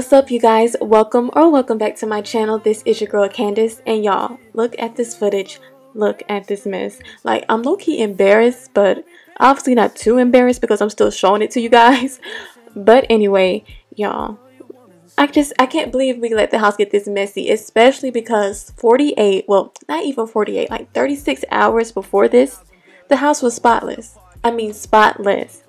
What's up, you guys? Welcome back to my channel. This is your girl Candice, and y'all, look at this footage. Look at this mess. Like, I'm low-key embarrassed, but obviously not too embarrassed because I'm still showing it to you guys. But anyway, y'all, I can't believe we let the house get this messy, especially because 48, well, not even 48, like 36 hours before this, the house was spotless. I mean spotless.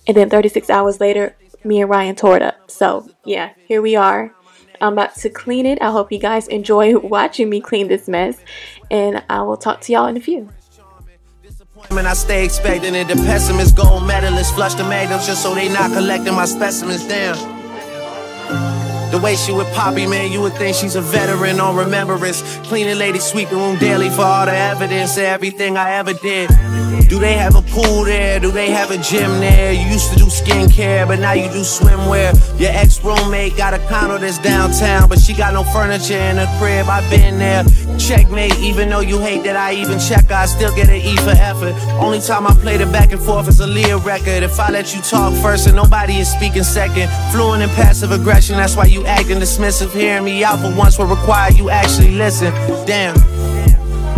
And then 36 hours later, me and Ryan tore it up. So yeah, here we are. I'm about to clean it. I hope you guys enjoy watching me clean this mess, and I will talk to y'all in a few. I stay expecting it. The pessimist, gold medalists, flush the magnums just so they not collecting my specimens down. The way she with Poppy, man, you would think she's a veteran on remembrance. Cleaning lady, sweeping room daily for all the evidence of everything I ever did. Do they have a pool there? Do they have a gym there? You used to do skincare, but now you do swimwear. Your ex-roommate got a condo that's downtown, but she got no furniture in her crib. I've been there. Checkmate, even though you hate that I even check her, I still get an E for effort. Only time I played it back and forth is a Leah record. If I let you talk first and nobody is speaking second, fluent in passive aggression, that's why you acting dismissive. Hearing me out for once will require you actually listen. Damn.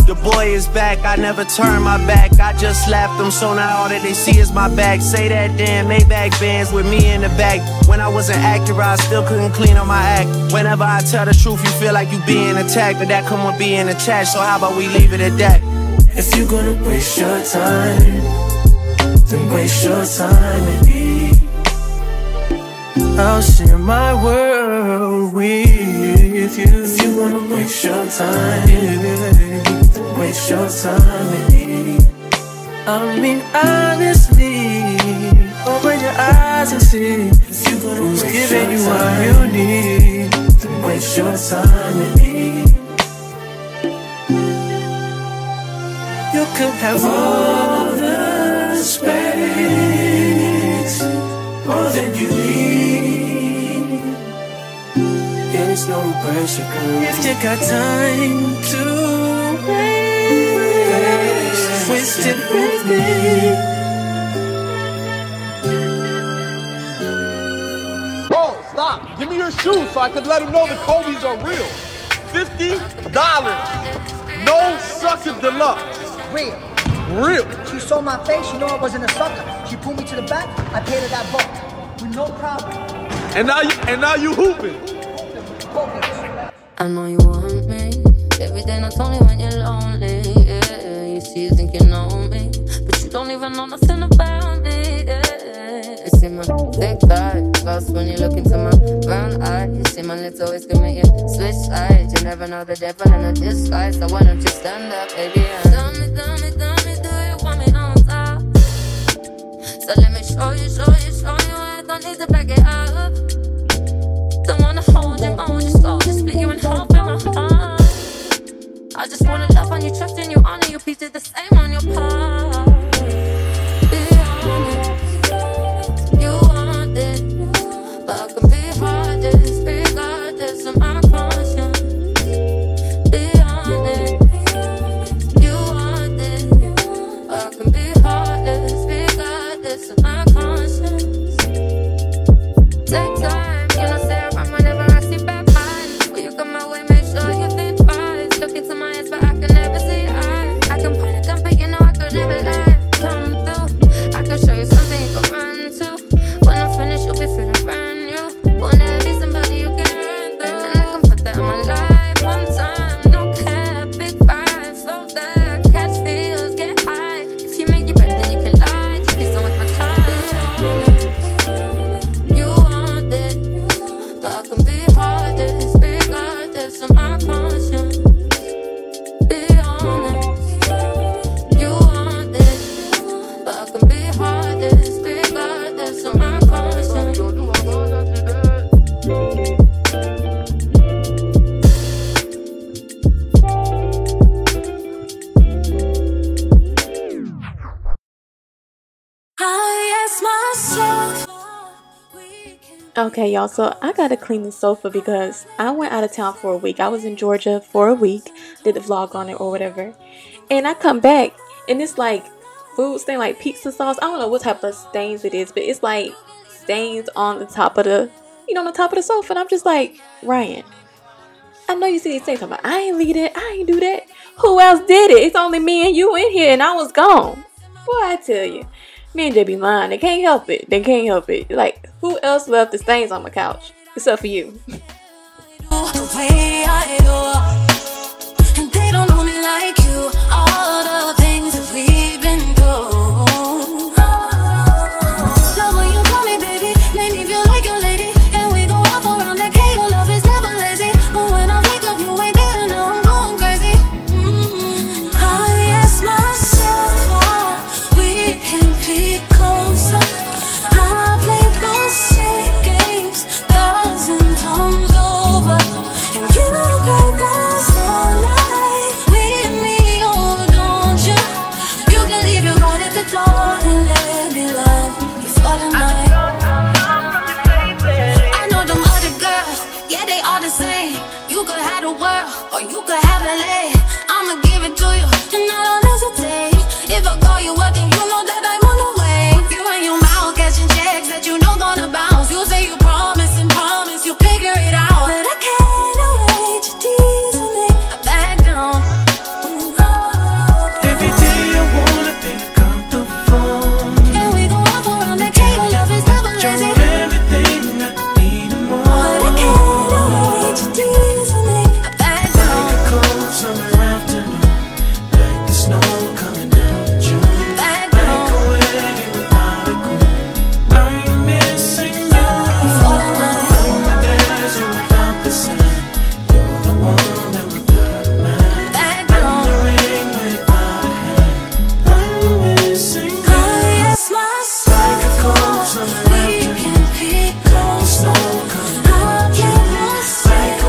The boy is back, I never turn my back. I just slapped them, so now all that they see is my back. Say that damn Maybach bands with me in the back. When I wasn't accurate, I still couldn't clean on my act. Whenever I tell the truth, you feel like you being attacked, but that come with being attached, so how about we leave it at that? If you're gonna waste your time, then waste your time with me. I'll share my world with you. If you wanna waste your time, then waste your time with me. I mean honestly, open your eyes and see if you gonna who's giving you what you need. Then waste your time with me. You could have all the space, more than you need. There's no pressure, girl. If you got time to waste it with me. Bro, stop. Give me your shoes so I can let him know the Kobe's are real. $50. No sucker deluxe. Real. She saw my face, you know I wasn't a sucker. She pulled me to the back, I paid her that buck. With no problem. And now you hooping. I know you want me. Every day, not only when you're lonely. Yeah, you see, you think you know me, but you don't even know nothing about me. Yeah, you see my thick thighs when you look into my brown eye. You see my lips always can make you switch sides. You never know the devil in a disguise. So why don't you stand up, baby? Tell me, do you want me on top? So let me show you. I don't need to back it up. Don't wanna hold you, I want you slow, just split you in half in my heart. I just wanna love on you, trust in you, honor you, please do the same on your part. Be honest, you want it, but I can be hardest, regardless of my conscience. Be honest, you want it, but I can be hardest, regardless of my conscience. Take time. Okay, y'all, so I gotta clean the sofa because I went out of town for a week. I was in Georgia for a week, did the vlog on it or whatever, and I come back and it's like food stain, like pizza sauce. I don't know what type of stains it is, but it's like stains on the top of the you know, on the top of the sofa. And I'm just like, Ryan, I know you see these things. I'm like, I ain't leave that. I ain't do that. Who else did it? It's only me and you in here, and I was gone. Boy, I tell you, me and they be lying. They can't help it. They can't help it. Like, who else left the stains on my couch except for you? The way I do, and they don't know me like you. All the things that we've been through. Love when you call me baby, make me feel like your lady, and we go off around that cake. Your love is never lazy, but when I wake up, you ain't there. Now I'm going crazy. I ask myself why we can't be closer. I play those same games 1,000 times over, and you got us all night with me, oh don't you? You can leave your heart at the door and let me love you for the night. I know them other girls, yeah they all the same. You could have the world or you could have LA. I'ma give it to you and I don't hesitate. If I call you up then you know that I'm on the way. You and your mouth catching checks that you know gonna bounce. You say you promise and promise you'll figure it out, but I can't wait to tease me. I back down. Every day I wanna pick up the phone, And we go off around that cake. Love is never show lazy, everything I need and more. but I can't wait to tease me. I back down. Like a cold summer afternoon, like the snow coming down in June. Back Like down. a wedding without a groom. I'm missing you. For the night. From the desert without the sun, you're the one that would got a man. Back I'm down. the ring without a hand. I'm missing you. I ask myself Like a cold summer we afternoon, can be closer. I keep myself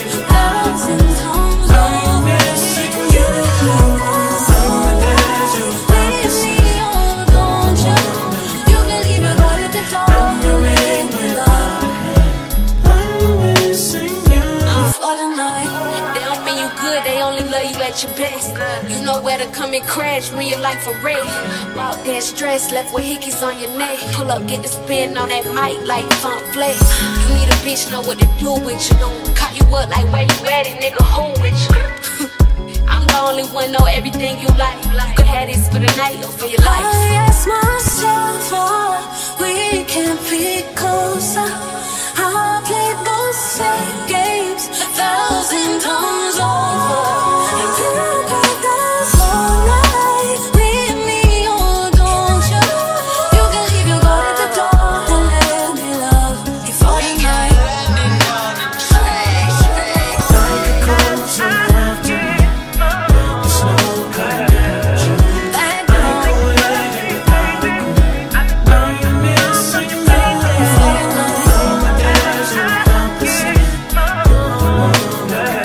1,000 times over. You got us all night with me, oh don't you? You can leave your heart at the door and let me love I'm missing you. for the night. They don't mean you good, they only love you at your best. You know where to come and crash when your life a wreck. Walk there stressed, left with hickeys on your neck. Pull up, get the spin on that mic like funk flex. You need a bitch, know what to do with you. Caught you up like where you at it, nigga, home with you. I'm the only one, know everything you like. You could have this for the night or for your life. I ask myself why we can't be closer. I played those same games 1,000 times over, and you got us all night with me, oh don't you? You can leave your heart at the door and let me love you for the night. Like a cold summer afternoon, like the snow coming down in June. Back down. Like a wedding without a groom. I'm missing you. For the night. From the desert without the sun, you're the one that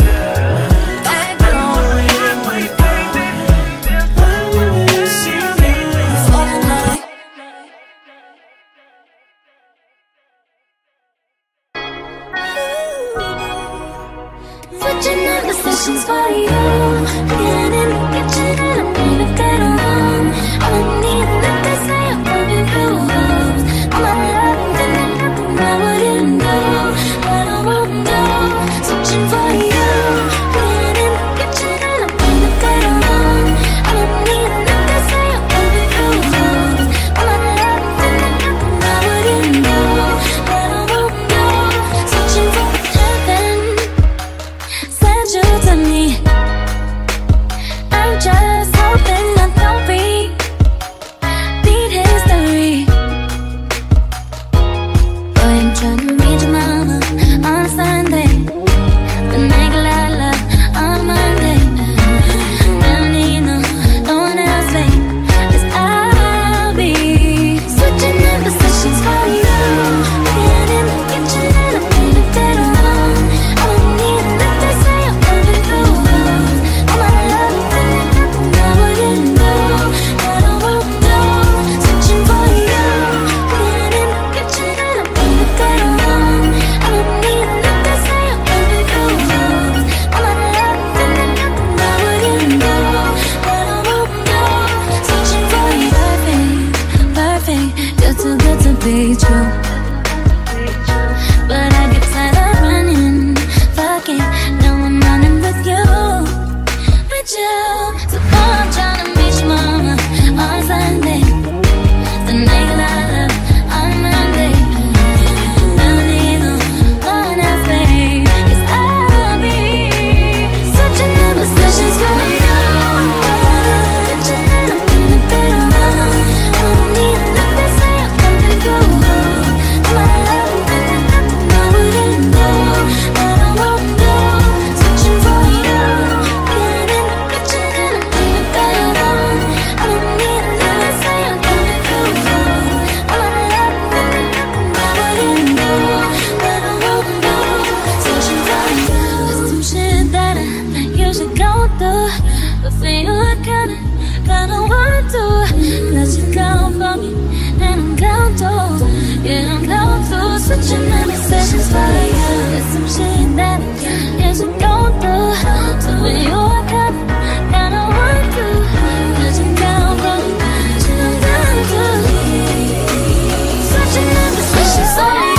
kinda want to. 'Cause you're down for me, and I'm down too. Yeah, I'm down to. Switching messages for you. There's some shit that isn't going through. So when you're kinda want to. 'Cause you're down for me, and I'm down too. Switching messages for you.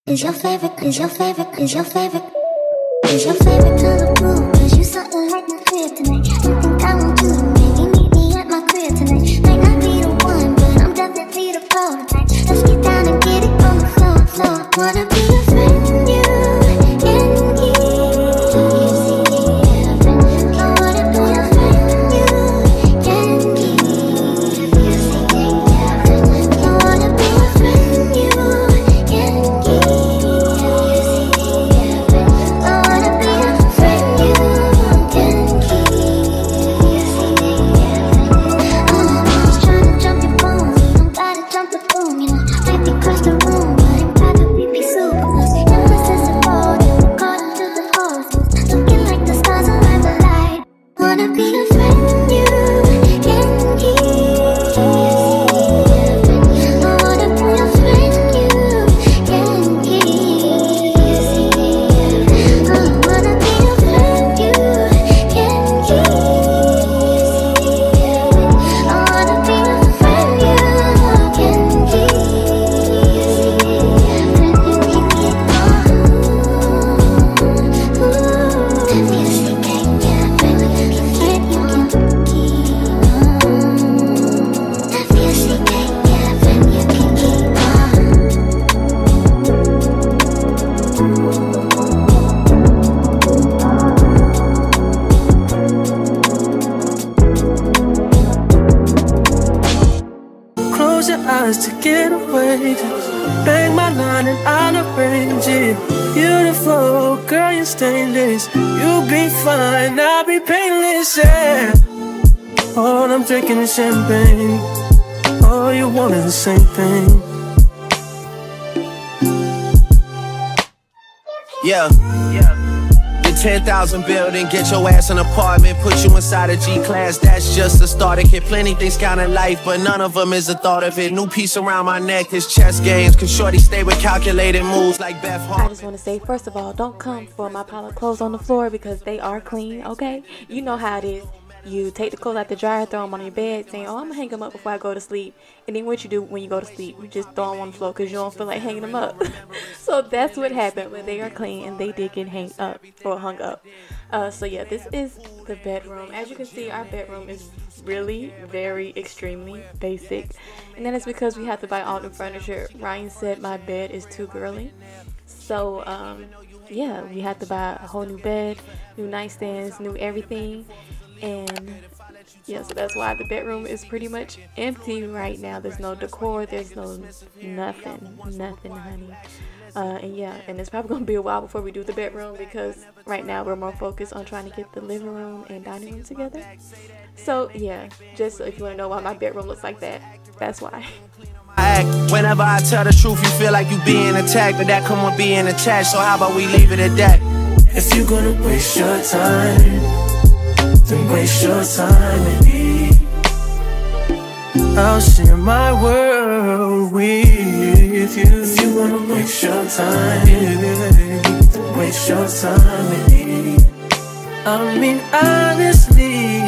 Is your favorite color blue? Cause you something like my crib tonight. I think I want you to maybe meet me at my crib tonight. Might not be the one, but I'm definitely the prototype. Let's get down and get it on the floor. Wanna be a friend, you and me. I wanna be a friend, you and me. I wanna be a friend, you and me. I wanna be a friend, you and me. pages. Bang my line and I'll arrange it. Beautiful, girl, you're stainless. You be fine, I'll be painless, yeah. All I'm drinking is champagne. All you want is the same thing. Yeah. The 10,000 building, get your ass an apartment, put you inside a G-class, that's just the start. It get plenty things count in life, but none of them is the thought of it. New piece around my neck, his chess games, cause shorty stay with calculated moves like Beth Harmon. I just want to say, first of all, don't come for my pile of clothes on the floor because they are clean, okay? You know how it is. You take the clothes out the dryer, throw them on your bed, saying, oh, I'm gonna hang them up before I go to sleep. And then what you do when you go to sleep, you just throw them on the floor because you don't feel like hanging them up. So that's what happened, but they are clean and they did get hung up. So yeah, this is the bedroom. As you can see, our bedroom is really very extremely basic. And that is because we have to buy all the furniture. Ryan said my bed is too girly. So yeah, we had to buy a whole new bed, new nightstands, new everything. And yeah, so that's why the bedroom is pretty much empty right now. There's no decor, there's no nothing, honey. And yeah, and it's probably gonna be a while before we do the bedroom because right now we're more focused on trying to get the living room and dining room together. So yeah, just so if you want to know why my bedroom looks like that, that's why. Whenever I tell the truth, you feel like you being attacked, but that come with being attached. So how about we leave it at that? If you're gonna waste your time, then waste your time with me. I'll share my world with you. If you wanna waste your time, then waste your time with me. I mean honestly,